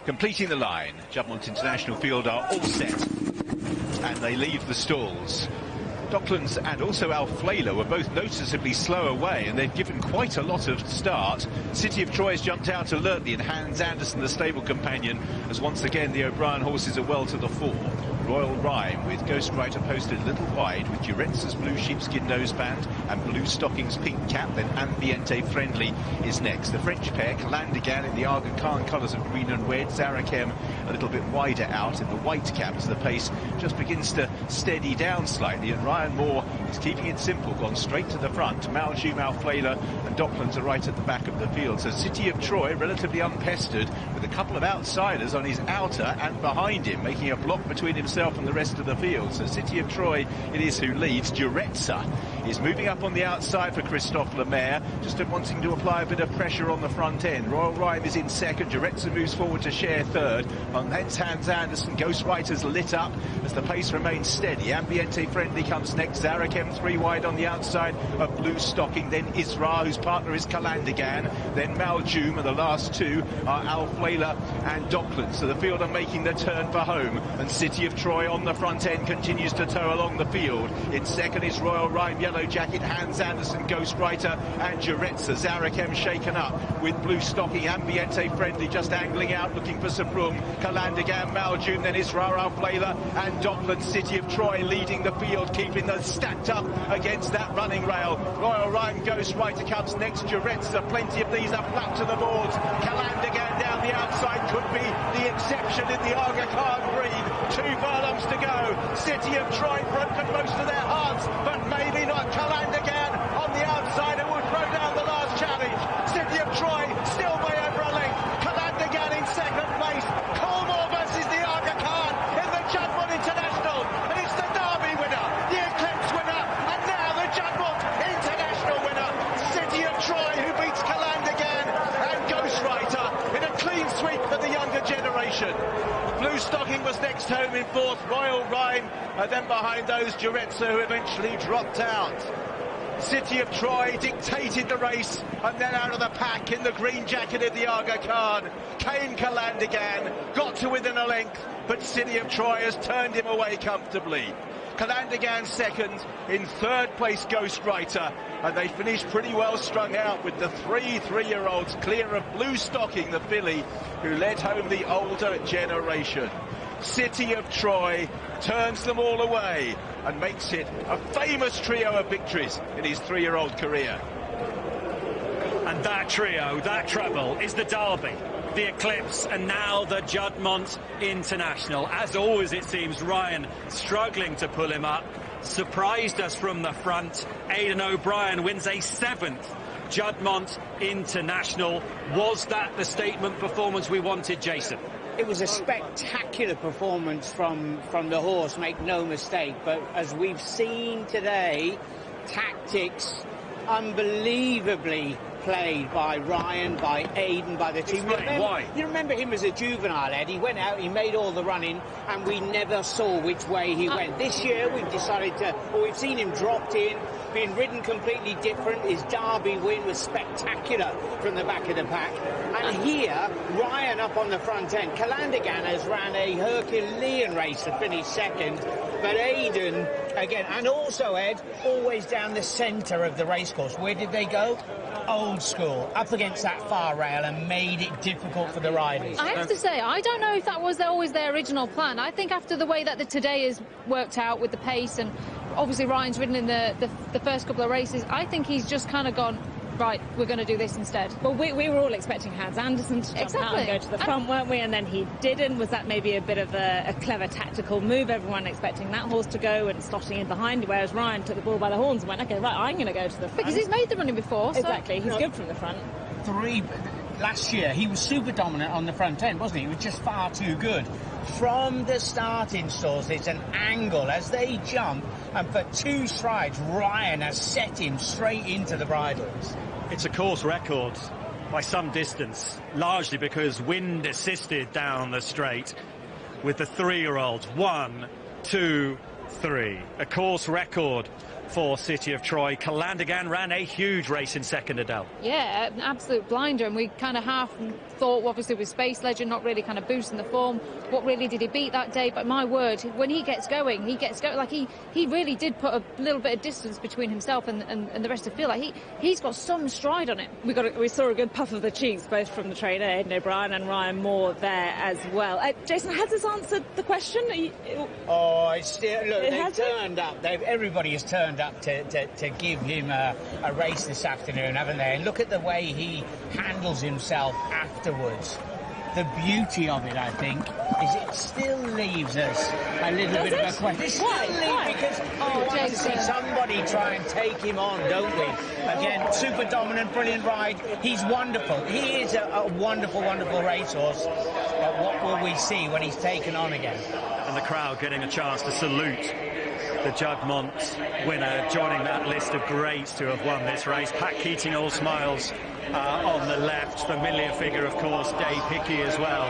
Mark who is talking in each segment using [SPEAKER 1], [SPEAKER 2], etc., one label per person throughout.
[SPEAKER 1] Completing the line, Juddmonte International Field are all set, and they leave the stalls. Docklands and also Alflela were both noticeably slow away, and they've given quite a lot of start. City of Troy has jumped out alertly, and Hans Andersen, the stable companion, as once again the Obrien horses are well to the fore. Royal Rhyme with Ghostwriter posted a little wide with Duretza's blue sheepskin noseband and blue stockings pink cap. Then Ambiente Friendly is next. The French pair, Calandigan in the Aga Khan colours of green and red, Zarakem a little bit wider out in the white cap as the pace just begins to steady down slightly, and Ryan Moore is keeping it simple, gone straight to the front. Maljum, Alflela and Docklands are right at the back of the field. So City of Troy relatively unpestered with a couple of outsiders on his outer and behind him, making a block between himself and the rest of the field. So City of Troy it is who leads. Duretza is moving up on the outside for Christophe Lemaire, just wanting to apply a bit of pressure on the front end. Royal Rhyme is in second. Duretza moves forward to share third. On thence Hans Andersen. Ghostwriter's lit up as the pace remains steady. Ambiente Friendly comes next. Zarakem 3 wide on the outside of Blue Stocking. Then Isra, whose partner is Calandigan. Then Maljum, and the last two are Alflela and Docklands. So the field are making the turn for home, and City of Troy on the front end continues to tow along the field. In second is Royal Rhyme, Yellow Jacket, Hans Andersen, Ghostwriter and Duretza. Zarakem shaken up with Blue Stocking. Ambiente Friendly just angling out, looking for some room. Calandigan, Maljum, then Isra, Alflela and Docklands. City of Troy leading the field, keeping them stacked up against that running rail. Royal Rhyme, Ghostwriter comes next. Duretza, plenty of these are flat to the boards. Calandigan down the outside could be the exception in the Aga Khan breed. 2 furlongs to go. City of Troy broken most of their hearts, but maybe not. Calandigan on the outside and will throw down the last challenge. City of Troy still way over a length. Calandigan in second place. Colmore versus the Aga Khan in the Juddmonte International, and it's the Derby winner, the Eclipse winner, and now the Juddmonte International winner. City of Troy, who beats Calandigan and Ghostwriter in a clean sweep for the younger generation. Blue Stocking was next home in fourth, Royal Rhyme, and then behind those Duretza, who eventually dropped out. City of Troy dictated the race, and then out of the pack in the green jacket of the Aga Khan came Calandigan, got to within a length, but City of Troy has turned him away comfortably. Calandigan second, in third place Ghostwriter, and they finished pretty well strung out with the 3-year-olds clear of Blue Stocking, the filly, who led home the older generation. City of Troy turns them all away and makes it a famous trio of victories in his 3-year-old career.
[SPEAKER 2] And that trio, that treble, is the Derby, the Eclipse, and now the Juddmonte International. As always, it seems, Ryan struggling to pull him up. Surprised us from the front. Aidan O'Brien wins a 7th Juddmonte International. Was that the statement performance we wanted, Jason?
[SPEAKER 3] It was a spectacular performance from the horse, make no mistake. But as we've seen today, tactics unbelievably played by Ryan, by Aidan, by the team.
[SPEAKER 2] Why?
[SPEAKER 3] You remember him as a juvenile, Ed. He went out, he made all the running, and we never saw which way he went. This year, we've decided to, or we've seen him dropped in, being ridden completely different. His Derby win was spectacular from the back of the pack. And here, Ryan up on the front end. Calandigan has ran a Herculean race to finish second, but Aidan, again, and also, Ed, always down the centre of the racecourse. Where did they go? Old school, up against that far rail, and made it difficult for the riders.
[SPEAKER 4] I have to say, I don't know if that was always their original plan. I think after the way that the today is worked out with the pace, and obviously Ryan's ridden in the first couple of races, I think he's just kind of gone, right, we're going to do this instead.
[SPEAKER 5] Well, we were all expecting Hans Andersen to jump out and go to the front, weren't we? And then he didn't. Was that maybe a bit of a clever tactical move? Everyone expecting that horse to go and slotting in behind, whereas Ryan took the ball by the horns and went, OK, right, I'm going to go to the front.
[SPEAKER 4] Because he's made the running before. So.
[SPEAKER 5] Exactly, he's good from the front.
[SPEAKER 3] Last year, he was super dominant on the front end, wasn't he? He was just far too good. From the starting stalls, it's an angle as they jump, and for 2 strides, Ryan has set him straight into the bridles.
[SPEAKER 2] It's a course record by some distance, largely because wind assisted down the straight with the 3-year-olds. 1, 2, 3. A course record for City of Troy. Calandigan ran a huge race in second, Adele.
[SPEAKER 4] Yeah, an absolute blinder, and we kind of half thought, obviously, with Space Legend not really kind of boosting the form, what really did he beat that day? But my word, when he gets going, like he really did put a little bit of distance between himself and the rest of the field. Like he's got some stride on it.
[SPEAKER 5] We saw a good puff of the cheeks, both from the trainer, Aidan O'Brien, and Ryan Moore there as well. Jason, has this answered the question?
[SPEAKER 3] Oh, it's still, look, they've turned up. Everybody has turned up to give him a race this afternoon, haven't they? And look at the way he handles himself afterwards. The beauty of it, I think, is it still leaves us a little bit of a question. Why? Because we want to see somebody try and take him on, don't we? Again, super dominant, brilliant ride. He's wonderful. He is a wonderful, wonderful racehorse. But what will we see when he's taken on again?
[SPEAKER 2] And the crowd getting a chance to salute the Juddmonte winner, joining that list of greats to have won this race. Pat Keating, all smiles on the left. Familiar figure, of course, Dave Hickey as well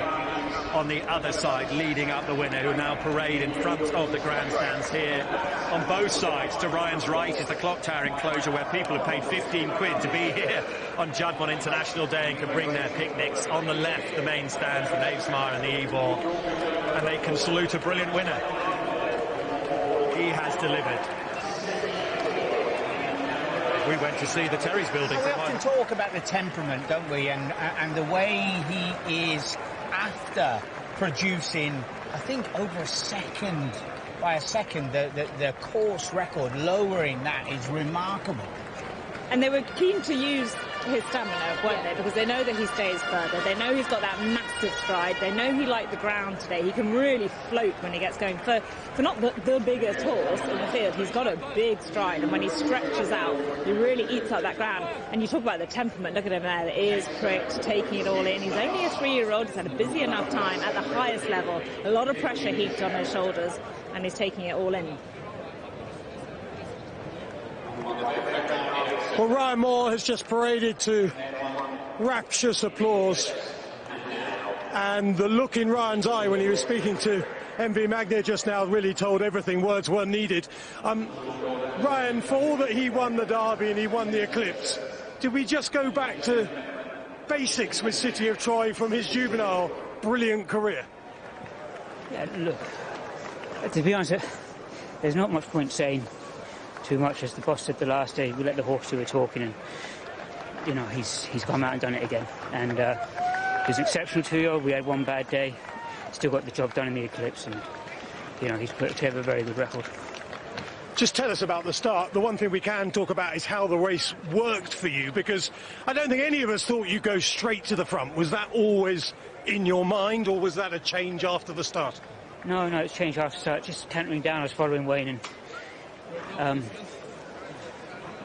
[SPEAKER 2] on the other side, leading up the winner, who now parade in front of the grandstands here. On both sides, to Ryan's right, is the clock tower enclosure where people have paid 15 quid to be here on Juddmonte International Day and can bring their picnics. On the left, the main stand for Dave Smyre and the Ebor, and they can salute a brilliant winner. He has delivered. We went to see the Terry's building.
[SPEAKER 3] We often talk about the temperament, don't we? And the way he is after producing, I think, over a second, by a second, the course record, lowering that is remarkable.
[SPEAKER 5] And they were keen to use his stamina, weren't they? Because they know that he stays further. They know he's got that massive stride. They know he liked the ground today. He can really float when he gets going. For not the biggest horse in the field, he's got a big stride. And when he stretches out, he really eats up that ground. And you talk about the temperament. Look at him there. The ears pricked, taking it all in. He's only a 3-year-old. He's had a busy enough time at the highest level. A lot of pressure heaped on his shoulders. And he's taking it all in.
[SPEAKER 6] Well, Ryan Moore has just paraded to rapturous applause, and the look in Ryan's eye when he was speaking to MV Magnier just now really told everything. Words weren't needed. Ryan, for all that he won the Derby and he won the Eclipse, did we just go back to basics with City of Troy from his juvenile brilliant career?
[SPEAKER 7] Yeah, look, to be honest, there's not much point saying too much. As the boss said the last day, we let the horse do the talking, and you know, he's come out and done it again. And he's an exceptional 2-year-old. We had one bad day, still got the job done in the Eclipse, and you know, he's put together a very good record.
[SPEAKER 6] Just tell us about the start. The one thing we can talk about is how the race worked for you, because I don't think any of us thought you'd go straight to the front. Was that always in your mind, or was that a change after the start?
[SPEAKER 7] No, it's changed after the start. Just cantering down, I was following Wayne, and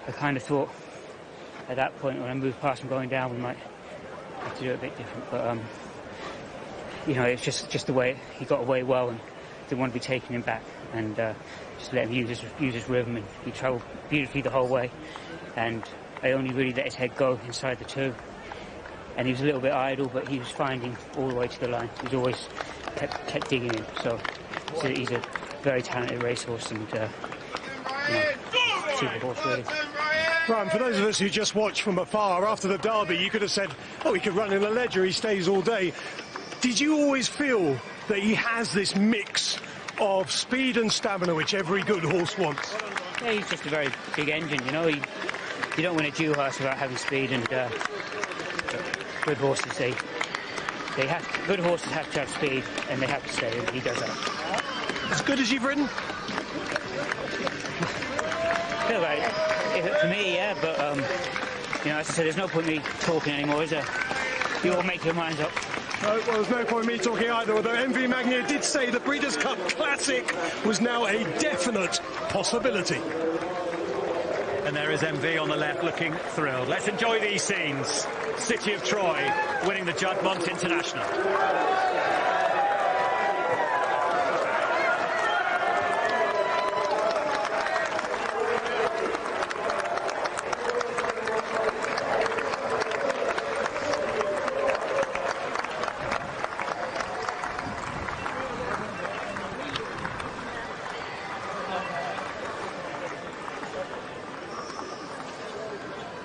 [SPEAKER 7] I kind of thought at that point when I moved past him going down, we might have to do it a bit different. But you know, it's just the way he got away well, and didn't want to be taking him back, and just let him use his rhythm, and he travelled beautifully the whole way. And I only really let his head go inside the two, and he was a little bit idle, but he was finding all the way to the line. He's always kept digging in. So he's a very talented racehorse, and super horse really.
[SPEAKER 6] Ryan, for those of us who just watch from afar, after the Derby, you could have said, oh, he could run in a ledger, he stays all day. Did you always feel that he has this mix of speed and stamina which every good horse wants?
[SPEAKER 7] Yeah, he's just a very big engine, you know. You don't win a dual horse without having speed, and good horses, good horses have to have speed, and they have to stay, and he does that.
[SPEAKER 6] As good as you've ridden?
[SPEAKER 7] Feel like for me, yeah, but you know, as I said, there's no point in me talking anymore, is there? You all make your minds up.
[SPEAKER 6] No, well, there's no point in me talking either, although MV Magnier did say the Breeders' Cup Classic was now a definite possibility.
[SPEAKER 2] And there is MV on the left looking thrilled. Let's enjoy these scenes. City of Troy winning the Juddmonte International.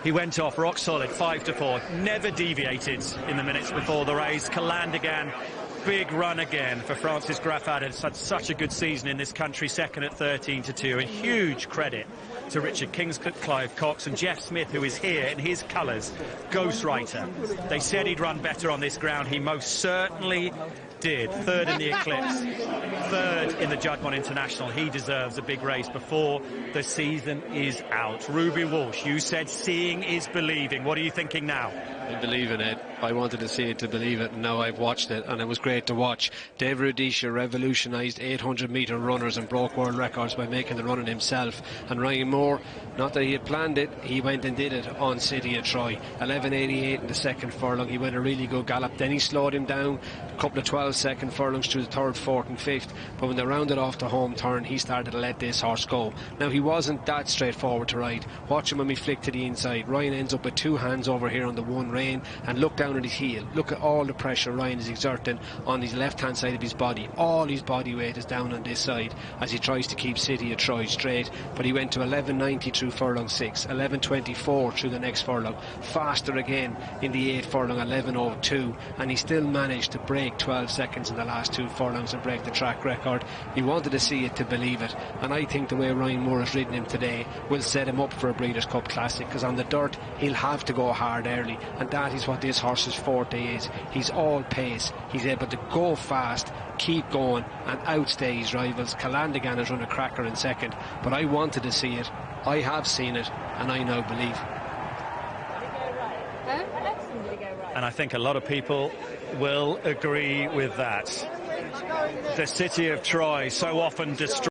[SPEAKER 2] He went off rock solid, 5-4, never deviated in the minutes before the race. Calandigan, big run again for Francis Graffad. Has had such a good season in this country, second at 13-2. A huge credit to Richard Kingscliff, Clive Cox and Jeff Smith, who is here in his colours, ghostwriter. They said he'd run better on this ground. He most certainly did. Third in the Eclipse, third in the Juddmonte International. He deserves a big race before the season is out. Ruby Walsh, you said seeing is believing. What are you thinking now?
[SPEAKER 8] I believe in it. I wanted to see it to believe it, and now I've watched it, and it was great to watch. Dave Rudisha revolutionised 800-metre runners and broke world records by making the running himself. And Ryan Moore, not that he had planned it, he went and did it on City of Troy. 11.88 in the second furlong. He went a really good gallop. Then he slowed him down a couple of 12-second furlongs through the third, fourth and fifth. But when they rounded off the home turn, he started to let this horse go. Now, he wasn't that straightforward to ride. Watch him when we flick to the inside. Ryan ends up with two hands over here on the one rein, and look down at his heel. Look at all the pressure Ryan is exerting on his left hand side of his body. All his body weight is down on this side as he tries to keep City of Troy straight. But he went to 11.90 through furlong 6, 11.24 through the next furlong, faster again in the 8th furlong, 11.02, and he still managed to break 12 seconds in the last 2 furlongs and break the track record. He wanted to see it to believe it, and I think the way Ryan Moore has ridden him today will set him up for a Breeders' Cup Classic, because on the dirt he'll have to go hard early, and that is what this horse's forte is. He's all pace. He's able to go fast, keep going and outstay his rivals. Calandigan has run a cracker in second, but I wanted to see it. I have seen it, and I now believe.
[SPEAKER 2] And I think a lot of people will agree with that. The City of Troy, so often destroyed.